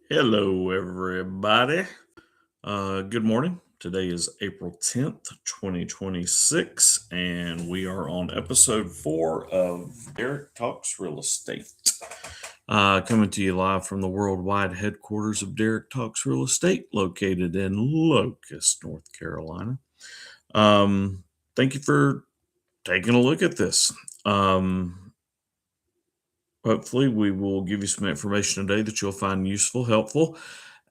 Hello, everybody. Good morning. Today is April 10th, 2026, and we are on episode 4 of Derek Talks Real Estate. Coming to you live from the worldwide headquarters of Derek Talks Real Estate, located in Locust, North Carolina. Thank you for taking a look at this. Hopefully, we will give you some information today that you'll find useful, helpful.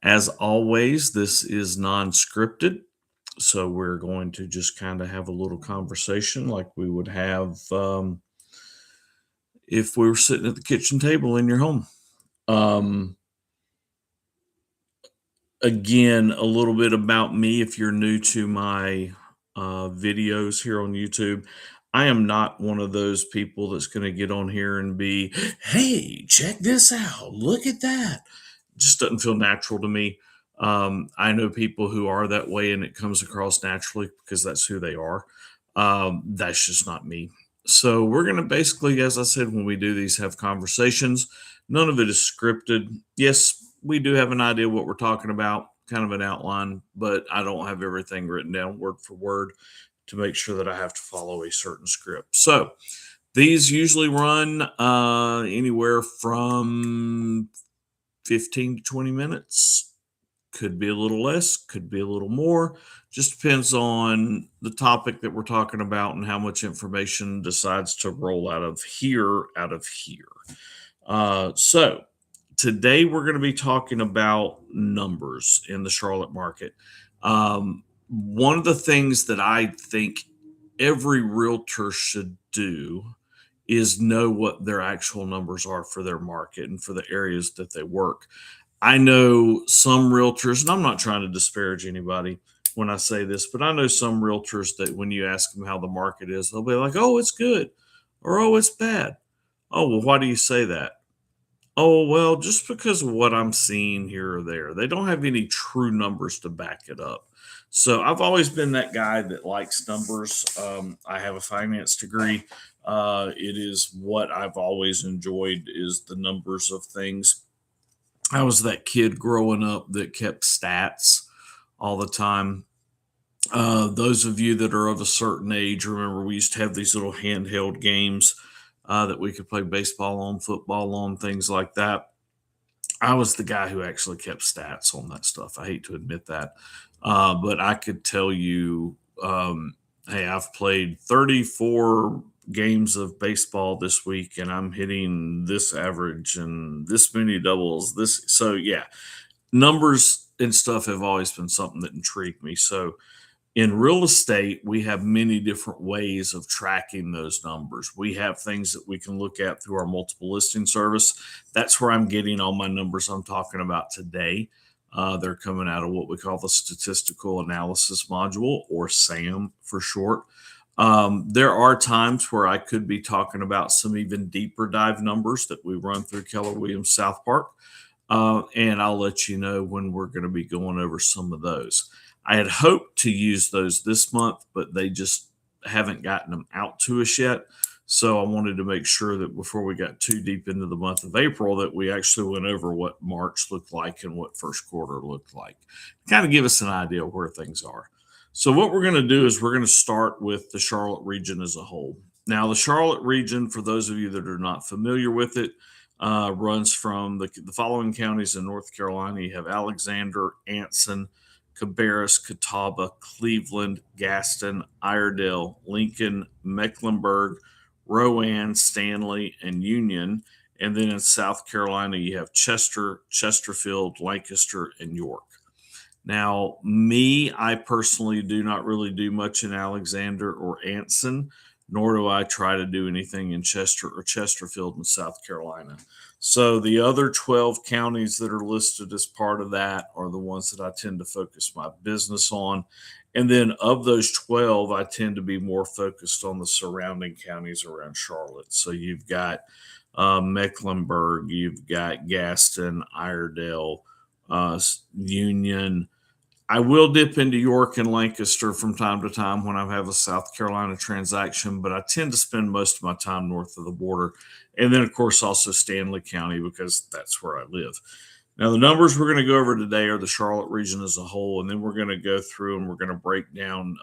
As always, this is non scripted. So, we're going to just kind of have a little conversation like we would have if we were sitting at the kitchen table in your home. Um, Again, a little bit about me if you're new to my videos here on YouTube. I am not one of those people that's going to get on here and be, hey, check this out. Look at that. Just doesn't feel natural to me. I know people who are that way and it comes across naturally because that's who they are. That's just not me. So, we're going to basically, as I said, when we do these, have conversations. None of it is scripted. Yes, we do have an idea what we're talking about, kind of an outline, but I don't have everything written down word for word to make sure that I have to follow a certain script. So, these usually run anywhere from 15 to 20 minutes. Could be a little less, could be a little more. Just depends on the topic that we're talking about and how much information decides to roll out of here. So today we're going to be talking about numbers in the Charlotte market. One of the things that I think every realtor should do is know what their actual numbers are for their market and for the areas that they work. I know some realtors, and I'm not trying to disparage anybody when I say this, but I know some realtors that when you ask them how the market is, they'll be like, oh, it's good, or oh, it's bad. Oh, well, why do you say that? Oh, well, just because of what I'm seeing here or there. They don't have any true numbers to back it up. So I've always been that guy that likes numbers. I have a finance degree. It is what I've always enjoyed is the numbers of things. I was that kid growing up that kept stats all the time. Those of you that are of a certain age, remember we used to have these little handheld games that we could play baseball on, football on, things like that. I was the guy who actually kept stats on that stuff. I hate to admit that, but I could tell you, hey, I've played 34 games of baseball this week, and I'm hitting this average and this many doubles. This, so yeah, numbers and stuff have always been something that intrigued me. So in real estate, we have many different ways of tracking those numbers. We have things that we can look at through our multiple listing service. That's where I'm getting all my numbers I'm talking about today. They're coming out of what we call the Statistical Analysis Module, or SAM for short. There are times where I could be talking about some even deeper dive numbers that we run through Keller Williams South Park. And I'll let you know when we're going to be going over some of those. I had hoped to use those this month, but they just haven't gotten them out to us yet. So I wanted to make sure that before we got too deep into the month of April, that we actually went over what March looked like and what first quarter looked like, kind of give us an idea of where things are. So what we're going to do is we're going to start with the Charlotte region as a whole. Now, the Charlotte region, for those of you that are not familiar with it, runs from the following counties in North Carolina. You have Alexander, Anson, Cabarrus, Catawba, Cleveland, Gaston, Iredell, Lincoln, Mecklenburg, Rowan, Stanley, and Union. And then in South Carolina, you have Chester, Chesterfield, Lancaster, and York. Now, me, I personally do not really do much in Alexander or Anson, nor do I try to do anything in Chester or Chesterfield in South Carolina. So the other 12 counties that are listed as part of that are the ones that I tend to focus my business on. And then of those 12, I tend to be more focused on the surrounding counties around Charlotte. So you've got Mecklenburg, you've got Gaston, Iredell, Union. I will dip into York and Lancaster from time to time when I have a South Carolina transaction, but I tend to spend most of my time north of the border. And then, of course, also Stanley County because that's where I live. Now, the numbers we're going to go over today are the Charlotte region as a whole, and then we're going to go through and we're going to break down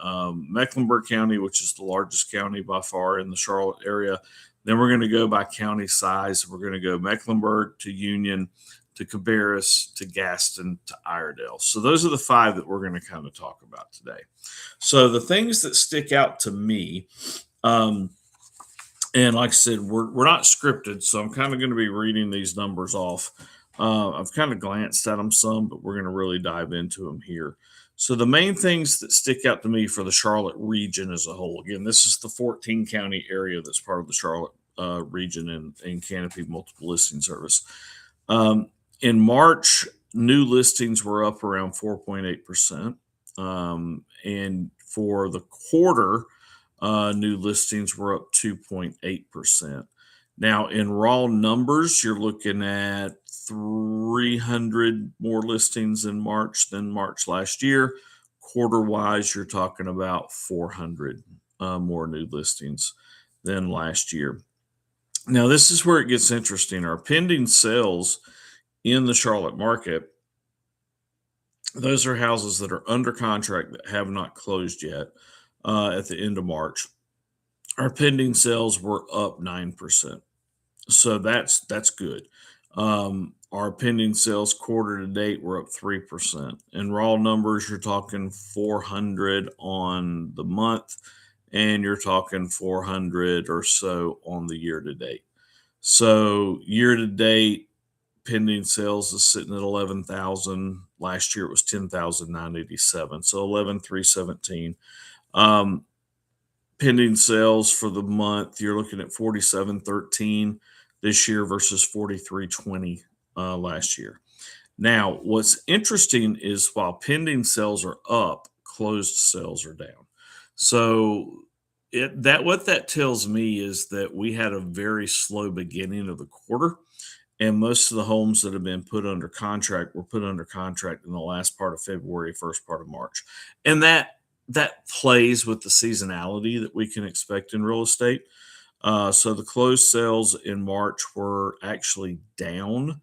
Mecklenburg County, which is the largest county by far in the Charlotte area. Then we're going to go by county size. We're going to go Mecklenburg to Union to Cabarrus to Gaston to Iredell. So those are the five that we're going to kind of talk about today. So the things that stick out to me, and like I said, we're not scripted, so I'm kind of going to be reading these numbers off. I've kind of glanced at them some, but we're going to really dive into them here. So the main things that stick out to me for the Charlotte region as a whole, again, this is the 14 county area that's part of the Charlotte region in Canopy Multiple Listing Service. In March, new listings were up around 4.8%. And for the quarter, new listings were up 2.8%. Now, in raw numbers, you're looking at 300 more listings in March than March last year. Quarter wise, you're talking about 400 more new listings than last year. Now, this is where it gets interesting. Our pending sales in the Charlotte market, those are houses that are under contract that have not closed yet at the end of March. Our pending sales were up 9%. So that's good. Our pending sales quarter to date were up 3%. In raw numbers, you're talking 400 on the month, and you're talking 400 or so on the year to date. So year to date, pending sales is sitting at 11,000. Last year it was 10,987. So 11,317. Pending sales for the month, you're looking at 4713 this year versus 4320 last year. Now, what's interesting is while pending sales are up, closed sales are down. So what that tells me is that we had a very slow beginning of the quarter, and most of the homes that have been put under contract were put under contract in the last part of February, first part of March, and that plays with the seasonality that we can expect in real estate. So the closed sales in March were actually down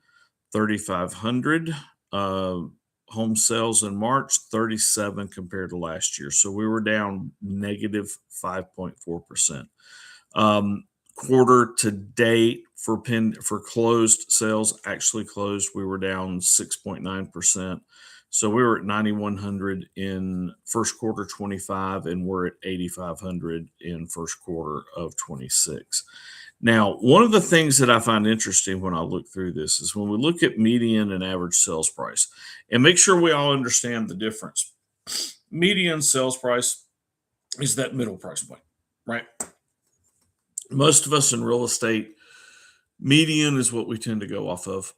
3,500. Home sales in March, 37 compared to last year. So we were down negative 5.4%. Quarter to date for closed sales, actually closed, we were down 6.9%. So we were at 9,100 in first quarter 25, and we're at 8,500 in first quarter of 26. Now, one of the things that I find interesting when I look through this is when we look at median and average sales price, and make sure we all understand the difference. Median sales price is that middle price point, right? Most of us in real estate, median is what we tend to go off of.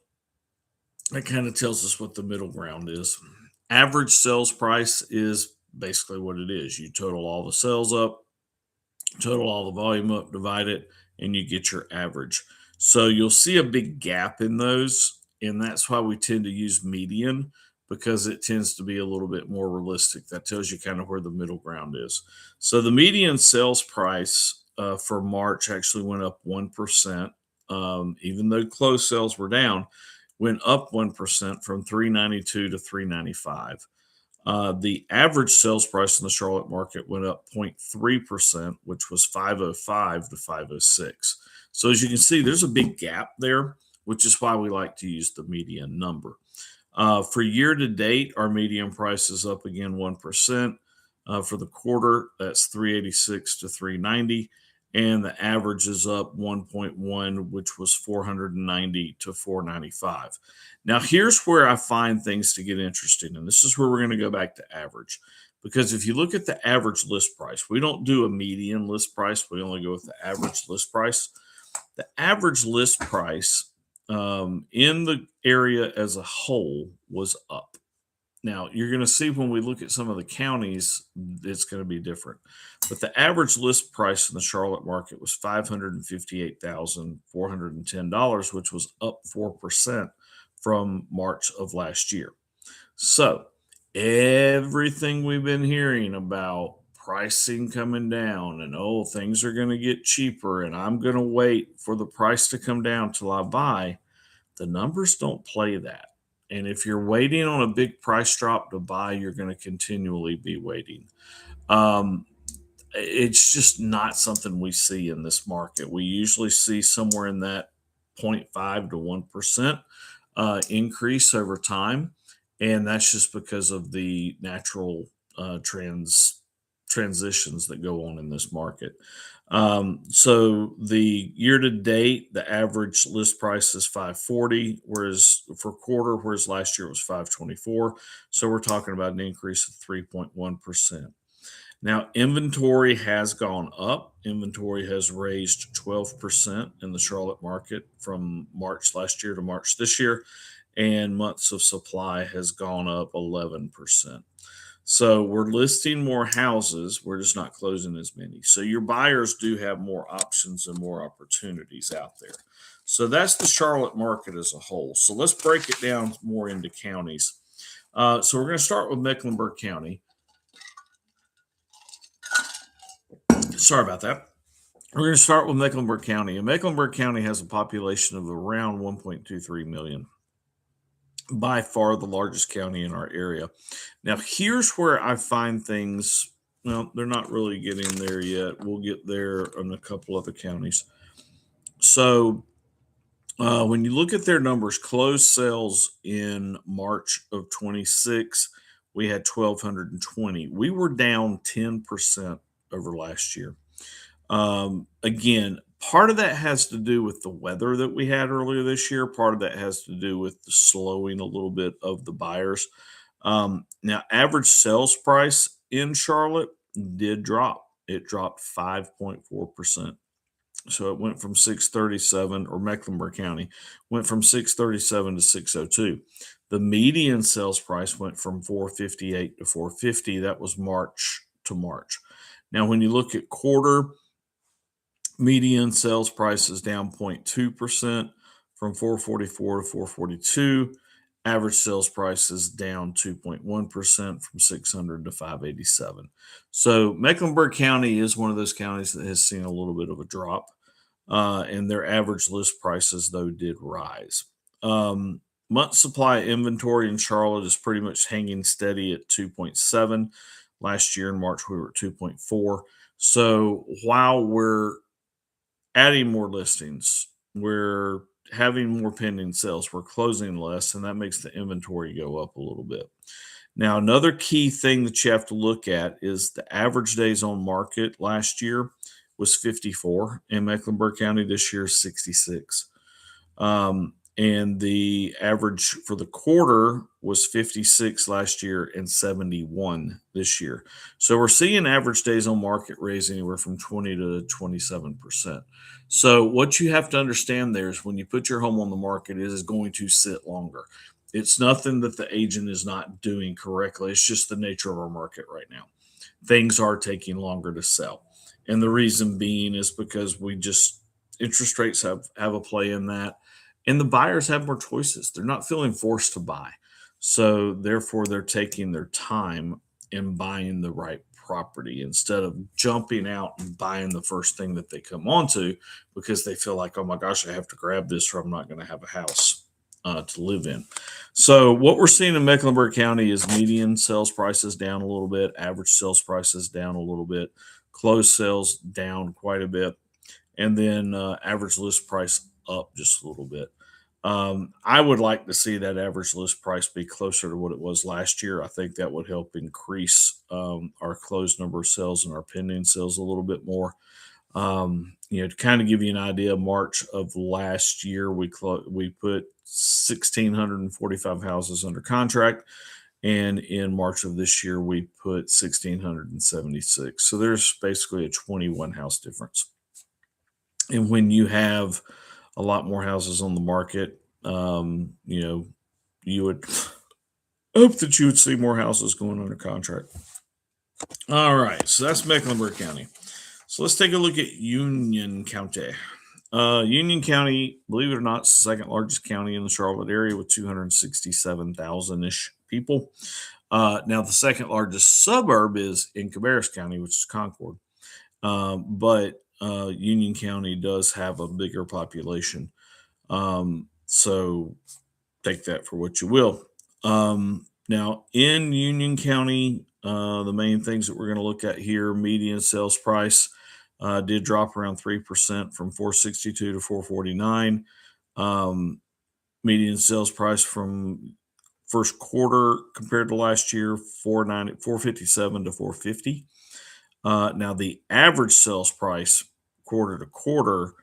That kind of tells us what the middle ground is. Average sales price is basically what it is. You total all the sales up, total all the volume up, divide it, and you get your average. So you'll see a big gap in those, and that's why we tend to use median, because it tends to be a little bit more realistic. That tells you kind of where the middle ground is. So the median sales price for March actually went up 1%, even though closed sales were down, went up 1% from 392 to 395. The average sales price in the Charlotte market went up 0.3%, which was 505 to 506. So as you can see, there's a big gap there, which is why we like to use the median number. For year to date, our median price is up again 1%. For the quarter, that's 386 to 390. And the average is up 1.1, which was 490 to 495. Now, here's where I find things to get interesting. And this is where we're going to go back to average. Because if you look at the average list price, we don't do a median list price. We only go with the average list price. The average list price in the area as a whole was up. Now, you're going to see when we look at some of the counties, it's going to be different. But the average list price in the Charlotte market was $558,410, which was up 4% from March of last year. So, everything we've been hearing about pricing coming down and, oh, things are going to get cheaper and I'm going to wait for the price to come down till I buy, the numbers don't play that. And if you're waiting on a big price drop to buy, you're going to continually be waiting. Um, it's just not something we see in this market. We usually see somewhere in that 0.5 to 1% increase over time. And that's just because of the natural transitions that go on in this market. So the year to date, the average list price is 540, whereas for quarter, whereas last year it was 524. So we're talking about an increase of 3.1%. Now, inventory has gone up. Inventory has raised 12% in the Charlotte market from March last year to March this year, and months of supply has gone up 11%. So we're listing more houses, we're just not closing as many. So your buyers do have more options and more opportunities out there. So that's the Charlotte market as a whole. So let's break it down more into counties. So we're going to start with Mecklenburg County. Sorry about that. We're going to start with Mecklenburg County. And Mecklenburg County has a population of around 1.23 million, by far the largest county in our area. Now, here's where I find things, well, they're not really getting there yet. We'll get there in a couple other counties. So, when you look at their numbers, closed sales in March of 26, we had 1,220. We were down 10% over last year. Again, part of that has to do with the weather that we had earlier this year. Part of that has to do with the slowing a little bit of the buyers. Now, average sales price in Charlotte did drop. It dropped 5.4%. So it went from 637, or Mecklenburg County went from 637 to 602. The median sales price went from 458 to 450. That was March to March. Now, when you look at quarter, median sales price is down 0.2% from 444 to 442. Average sales price is down 2.1% from 600 to 587. So Mecklenburg County is one of those counties that has seen a little bit of a drop, and their average list prices, though, did rise. Month supply inventory in Charlotte is pretty much hanging steady at 2.7. Last year in March, we were at 2.4. So while we're adding more listings, we're having more pending sales, we're closing less, and that makes the inventory go up a little bit. Now, another key thing that you have to look at is the average days on market last year was 54 in Mecklenburg County. This year is 66. And the average for the quarter was 56 last year and 71 this year. So we're seeing average days on market raise anywhere from 20 to 27%. So what you have to understand there is when you put your home on the market, it is going to sit longer. It's nothing that the agent is not doing correctly. It's just the nature of our market right now. Things are taking longer to sell. And the reason being is because interest rates have a play in that, and the buyers have more choices. They're not feeling forced to buy. So therefore they're taking their time and buying the right property instead of jumping out and buying the first thing that they come onto because they feel like, oh my gosh, I have to grab this or I'm not going to have a house to live in. So what we're seeing in Mecklenburg County is median sales prices down a little bit, average sales prices down a little bit, closed sales down quite a bit, and then average list price up just a little bit. I would like to see that average list price be closer to what it was last year. I think that would help increase our closed number of sales and our pending sales a little bit more. To kind of give you an idea, March of last year we put 1,645 houses under contract, and in March of this year we put 1,676. So there's basically a 21 house difference. And when you have a lot more houses on the market, you would hope that you would see more houses going under contract. All right, so that's Mecklenburg County. So let's take a look at Union County. Union County, believe it or not, is the second largest county in the Charlotte area with 267,000 ish people. Now, the second largest suburb is in Cabarrus County, which is Concord. But Union County does have a bigger population. So take that for what you will. Now, in Union County, the main things that we're going to look at here, median sales price did drop around 3% from 462 to 449. Um, Median sales price from first quarter compared to last year, 457 to 450. Now, the average sales price quarter to quarter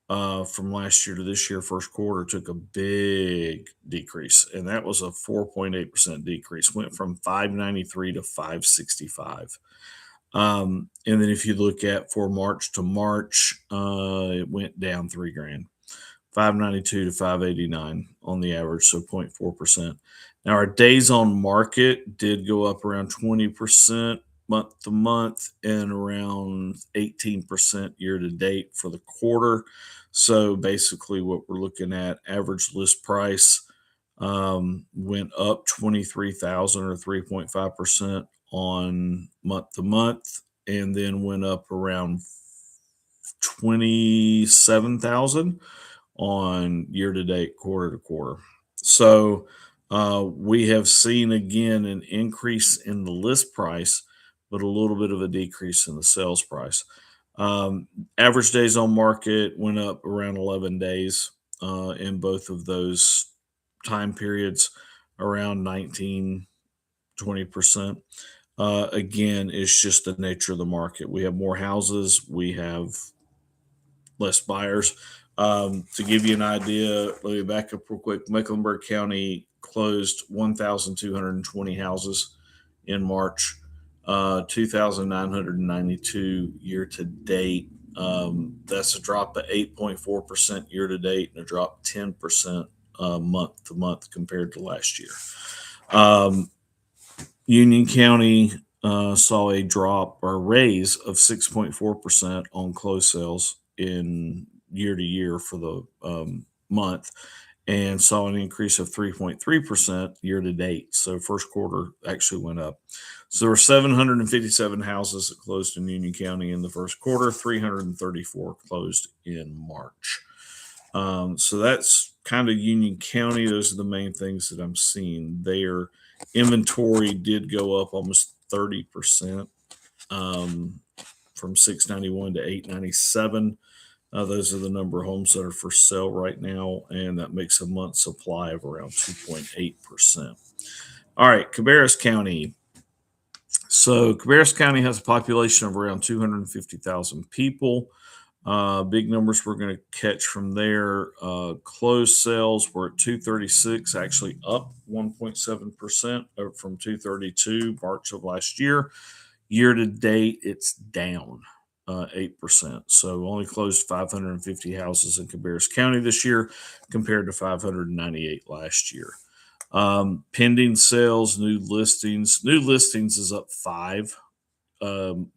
from last year to this year, first quarter took a big decrease, and that was a 4.8% decrease. Went from 593 to 565. And then if you look at for March to March, it went down 3 grand, 592 to 589 on the average, so 0.4%. Now our days on market did go up around 20% month to month and around 18% year to date for the quarter. So basically, what we're looking at, average list price went up 23,000 or 3.5% on month to month, and then went up around 27,000 on year to date, quarter to quarter. So we have seen again an increase in the list price, but a little bit of a decrease in the sales price. Average days on market went up around 11 days in both of those time periods, around 19-20%. Again, it's just the nature of the market. We have more houses, we have less buyers. To give you an idea, let me back up real quick. Mecklenburg County closed 1,220 houses in March, 2,992 year to date. That's a drop of 8.4% year to date and a drop 10% month to month compared to last year. Union County saw a drop or raise of 6.4% on closed sales in year to year for the month, and saw an increase of 3.3% year to date. So first quarter actually went up. So there were 757 houses that closed in Union County in the first quarter, 334 closed in March. So that's kind of Union County. Those are the main things that I'm seeing there. Inventory did go up almost 30%, from 691 to 897. Those are the number of homes that are for sale right now, and that makes a month supply of around 2.8%. All right, Cabarrus County. So Cabarrus County has a population of around 250,000 people. Big numbers we're going to catch from there. Closed sales were at 236, actually up 1.7% from 232 March of last year. Year to date, it's down 8%. So only closed 550 houses in Cabarrus County this year compared to 598 last year. Pending sales, new listings. New listings is up 5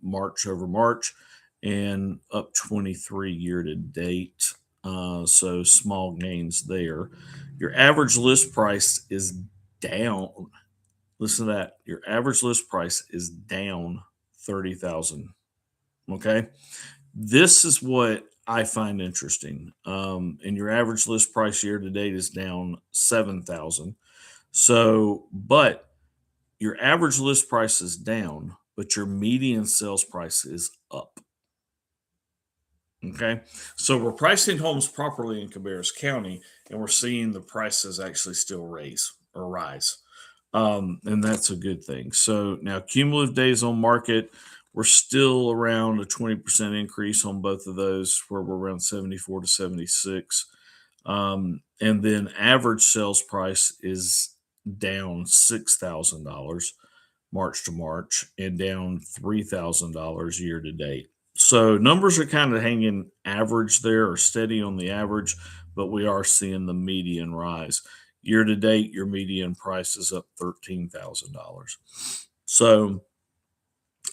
March over March, and up 23 year to date. So small gains there. Your average list price is down. Listen to that. Your average list price is down 30,000. Okay. This is what I find interesting. And your average list price year to date is down 7,000. So, but your average list price is down, but your median sales price is up. Okay. So we're pricing homes properly in Cabarrus County, and we're seeing the prices actually still raise or rise. And that's a good thing. So now cumulative days on market, we're still around a 20% increase on both of those, where we're around 74 to 76. And then average sales price is down $6,000 March to March, and down $3,000 year to date. So numbers are kind of hanging average there, or steady on the average, but we are seeing the median rise. Year to date, your median price is up $13,000. So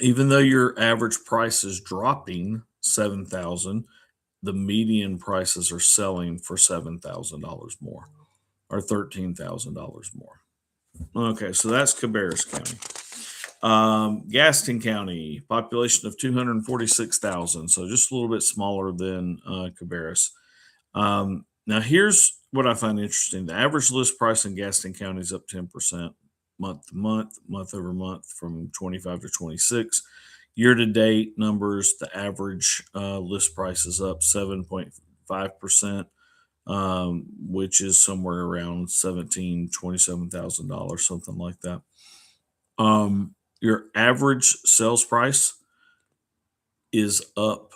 even though your average price is dropping 7,000, the median prices are selling for $7,000 more, or $13,000 more. Okay, so that's Cabarrus County. Gaston County, population of 246,000, so just a little bit smaller than Cabarrus. Now, here's what I find interesting, the average list price in Gaston County is up 10% month to month, month over month from 25 to 26. Year to date numbers, the average list price is up 7.5%, which is somewhere around $27,000, something like that. Your average sales price is up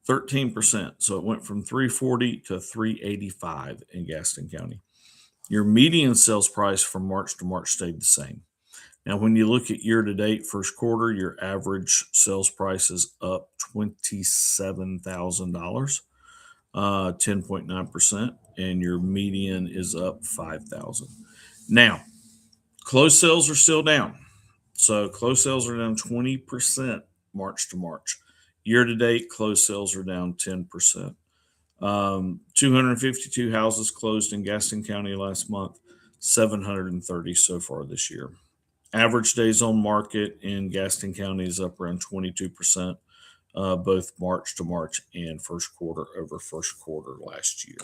13%. So it went from 340 to 385 in Gaston County. Your median sales price from March to March stayed the same. Now, when you look at year to date, first quarter, your average sales price is up $27,000, 10.9%, and your median is up 5,000. Now, closed sales are still down. So closed sales are down 20% March to March. Year to date, closed sales are down 10%. 252 houses closed in Gaston County last month, 730 so far this year. Average days on market in Gaston County is up around 22%, both March to March and first quarter over first quarter last year.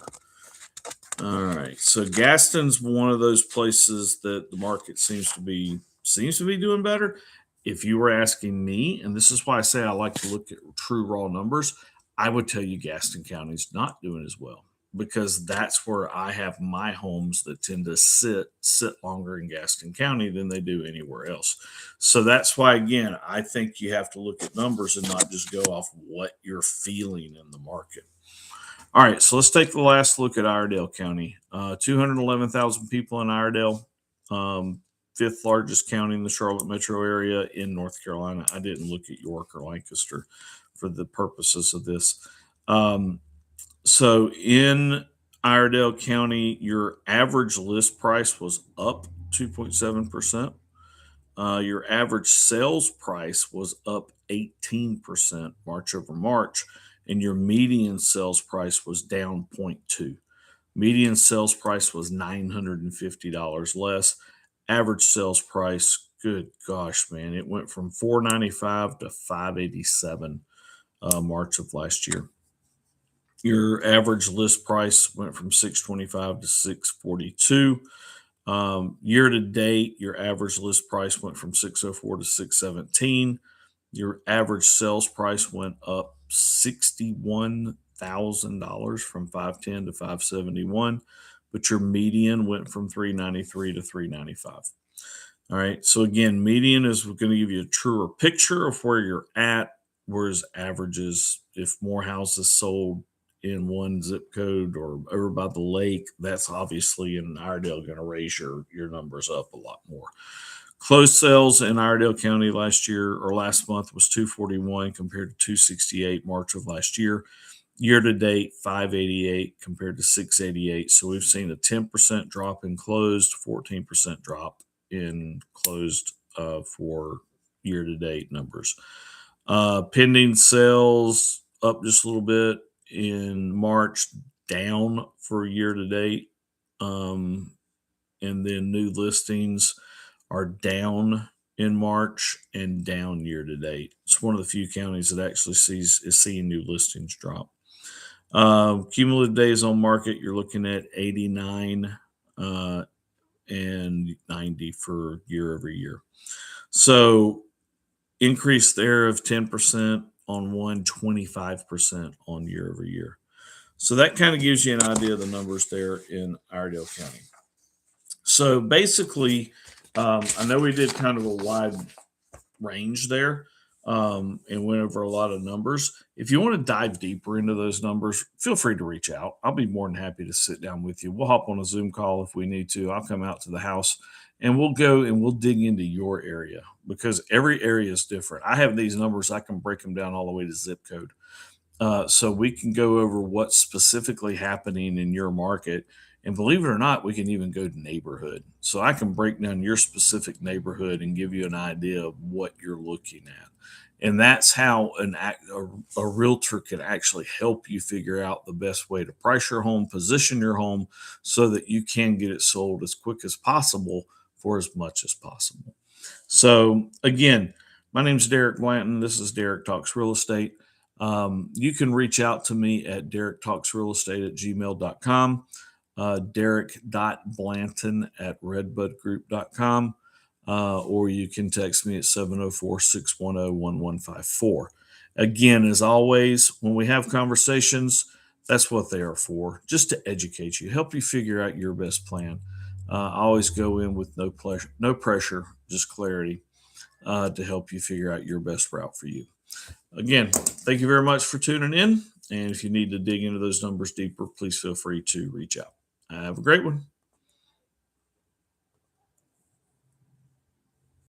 All right, so Gaston's one of those places that the market seems to be doing better. If you were asking me, and this is why I say I like to look at true raw numbers, I would tell you Gaston County's not doing as well because that's where I have my homes that tend to sit longer in Gaston County than they do anywhere else. So that's why again, I think you have to look at numbers and not just go off what you're feeling in the market. All right, so let's take the last look at Iredell County. 211,000 people in Iredell, fifth largest county in the Charlotte metro area in North Carolina. I didn't look at York or Lancaster for the purposes of this. So in Iredell County, your average list price was up 2.7%. Your average sales price was up 18% March over March, and your median sales price was down 0.2. Median sales price was $950 less. Average sales price, good gosh, man, it went from 495 to 587 March of last year. Your average list price went from 625 to 642. Year to date, your average list price went from 604 to 617. Your average sales price went up $61,000 from 510 to 571, but your median went from 393 to 395. All right. So again, median is going to give you a truer picture of where you're at, whereas averages, if more houses sold in one zip code or over by the lake, that's obviously in Iredell going to raise your numbers up a lot more. Closed sales in Iredell County last year or last month was 241 compared to 268 March of last year. Year to date, 588 compared to 688. So we've seen a 10% drop in closed, 14% drop in closed for year to date numbers. Pending sales up just a little bit in March, down for year to date. And then new listings are down in March and down year to date. It's one of the few counties that actually is seeing new listings drop. Cumulative days on market, you're looking at 89 and 90 for year over year. So increase there of 10% on one, 25% on year over year. So that kind of gives you an idea of the numbers there in Iredell County. So basically, I know we did kind of a wide range there and went over a lot of numbers. If you want to dive deeper into those numbers, feel free to reach out. I'll be more than happy to sit down with you. We'll hop on a Zoom call if we need to. I'll come out to the house and we'll go and we'll dig into your area because every area is different. I have these numbers, I can break them down all the way to zip code. So we can go over what's specifically happening in your market. And believe it or not, we can even go to neighborhood. So I can break down your specific neighborhood and give you an idea of what you're looking at. And that's how a realtor can actually help you figure out the best way to price your home, position your home so that you can get it sold as quick as possible for as much as possible. So again, my name is Derek Blanton. This is Derek Talks Real Estate. You can reach out to me at derektalksrealestate@gmail.com. derek.blanton@redbudgroup.com, or you can text me at 704-610-1154. Again, as always, when we have conversations, that's what they are for, just to educate you, help you figure out your best plan. I always go in with no pressure, just clarity, to help you figure out your best route for you. Again, thank you very much for tuning in. And if you need to dig into those numbers deeper, please feel free to reach out. Have a great one.